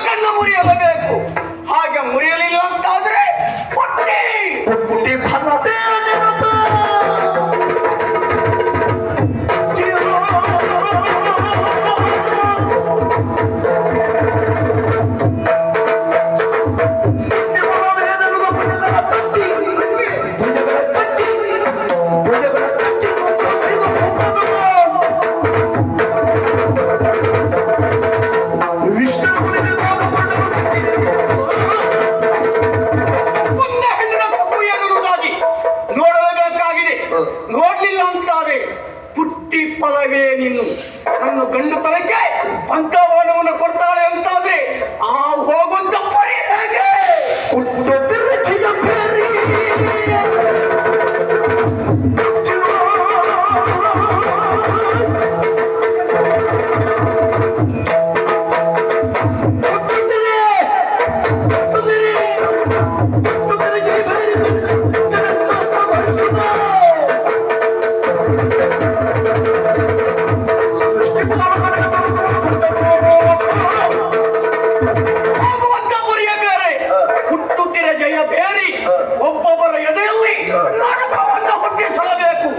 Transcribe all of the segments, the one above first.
ಕಣ್ಣು ಮುರಿಯಲೇಬೇಕು. ಹಾಗೆ ಮುರಿಯಲಿಲ್ಲ ಅಂತಾದ್ರೆ ಪುಟ್ಟಿ ಪುಟ್ಟಿ ನೋಡ್ಲಿಲ್ಲ ಅಂತಾರೆ ಪುಟ್ಟಿ ಫಲವೇ ನೀನು ನನ್ನ ಗಂಡು ತನಕ್ಕೆ ಪಂಚವನವನ್ನು ಕೊಡ್ತಾಳೆ ಅಂತಾದ್ರೆ ಆ ಹೋಗುತ್ತ ಪರಿ ಹೇಗೆ ಒಬ್ಬೊಬ್ಬರ ಎದೆಯಲ್ಲಿ ನಾಟಕವನ್ನು ಹುಟ್ಟಿಸಬೇಕು.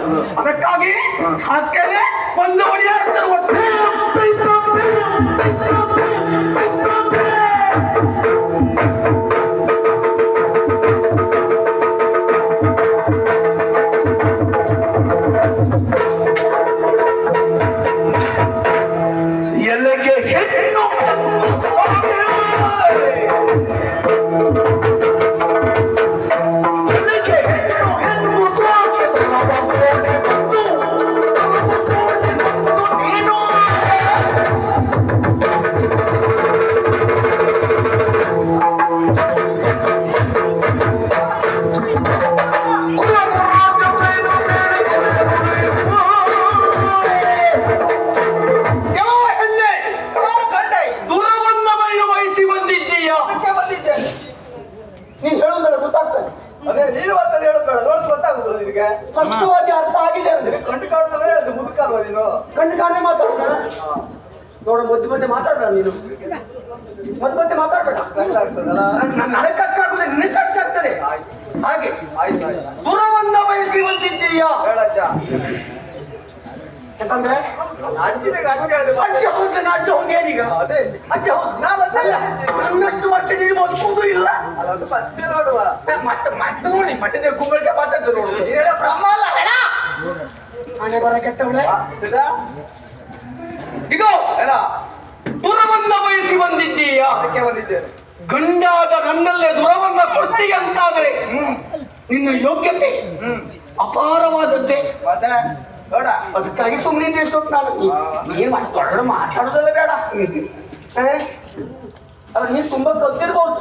ಅದಕ್ಕಾಗಿ ಹಾಕೇನೆ ಒಂದು ಹೊಡೆಯಾಡ್ತಾರೆ. ಎಲ್ಲಿಗೆ ಹೆಣ್ಣು ಸ್ಪಷ್ಟವಾಗಿ ಅರ್ಥ ಆಗಿದೆ. ಕಣ್ಣು ಕಾಣುತ್ತಲೇ ಹೇಳುದು ಮುದುಕಲ್ವ ನೀನು? ಕಣ್ಣು ಕಾಣೆ ಮಾತಾಡೋಣ ನೋಡ. ಮಧ್ಯ ಮಧ್ಯೆ ಮಾತಾಡೋಣ ನೀನು. ಮಧ್ಯ ಮಧ್ಯೆ ಮಾತಾಡಬೇಡ. ನನಗೆ ಕಷ್ಟ ಆಗುದೇ, ನಿನಗೆ ಕಷ್ಟ ಆಗ್ತದೆ. ಹಾಗೆ ದುರವನ್ನ ಬಯಸಿ ಬಂದಿದ್ದೀಯಾ ಹೇಳಜ್ಜ. ಯಾಕಂದ್ರೆ ಅಜ್ಜ ಹೋದ್ರೆ ಅಜ್ಜ ಹೋಗಿ ಏನೀಗ? ಅದೇ ಅಜ್ಜ ಹೋದ್ ನನ್ನಷ್ಟು ವರ್ಷ ನೀನು ಬದುಕುವುದು ಇಲ್ಲ. ನೋಡುವ ಮತ್ತೆ ಮತ್ತೆ ನೋಡಿ ಮಟ್ಟದ ಕುಂಬಳಿಗೆ ಮಾತಾಡ್ತು ನೋಡು. ಹಣೆ ಬರ ಕೆಟ್ಟವಳೆ. ಈಗ ದುರವನ್ನ ಬಯಸಿ ಬಂದಿದ್ದೀಯಾ? ಅದಕ್ಕೆ ಬಂದಿದ್ದೇನೆ. ಗಂಡಾದ ನನ್ನಲ್ಲೇ ದುರವನ್ನ ಕೊಡ್ತೀಯ ಅಂತಾದ್ರೆ ನಿನ್ನ ಯೋಗ್ಯತೆ ಅಪಾರವಾದದ್ದೇ. ಅದಕ್ಕಾಗಿ ಸುಮ್ಮನೆ ಎಷ್ಟೊತ್ತು ನಾನು ನೀನ್ ಮಾತಾಡೋದಲ್ಲ ಬೇಡ. ನೀನ್ ತುಂಬಾ ಕಲ್ತಿರ್ಬೋದು.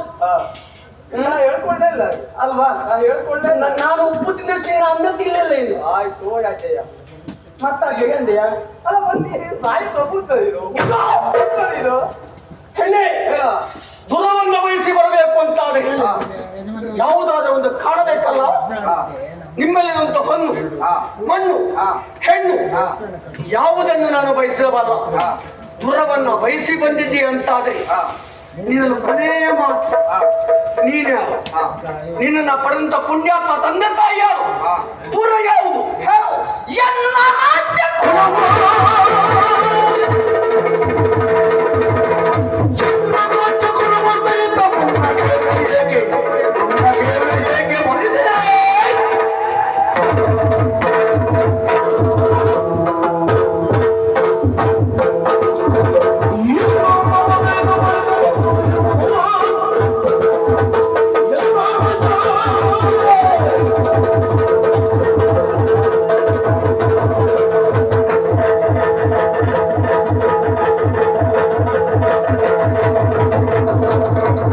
ಹೇಳ್ಕೊಂಡೇ ಇಲ್ಲ ಅಲ್ವಾ? ಹೇಳ್ಕೊಂಡೆ. ನಾನು ಉಪ್ಪು ತಿನ್ನಷ್ಟು ಅನ್ನ ತಿನ್ನಲಿಲ್ಲ ಇದು. ಆಯ್ತು ಯಾಕೆಯ ಮತ್ತಾಗೆ ಅಂದೆಯ? ಅಲ್ಲ ಬಂದಿ ಬಾಯಿ ಪ್ರಭುತ್ವ ಇದು ಹೆಣ್ಣೆ ದುರವನ್ನ ಬಯಸಿ ಬರಬೇಕು ಅಂತಾದ್ರೆ ಯಾವುದಾದ್ರೂ ಒಂದು ಕಾಣಬೇಕಲ್ಲ. ನಿಮ್ಮಲ್ಲಿರುವಂತ ಹೊನ್ನು ಮಣ್ಣು ಹೆಣ್ಣು ಯಾವುದನ್ನು ನಾನು ಬಯಸಬಲ್ಲ. ದುರವನ್ನ ಬಯಸಿ ಬಂದಿದ್ದೀಯ ಅಂತಾದ್ರೆ ನೀನನ್ನು ಕೊನೆಯ ಮಾತು ನೀನು ನಿನ್ನ ಪಡೆದಂತ ಪುಣ್ಯಾತ್ಮ ತಂದೆ ತಾಯಿ ಯಾರು? ಪುರ ಯಾವುದು? ಎಲ್ಲ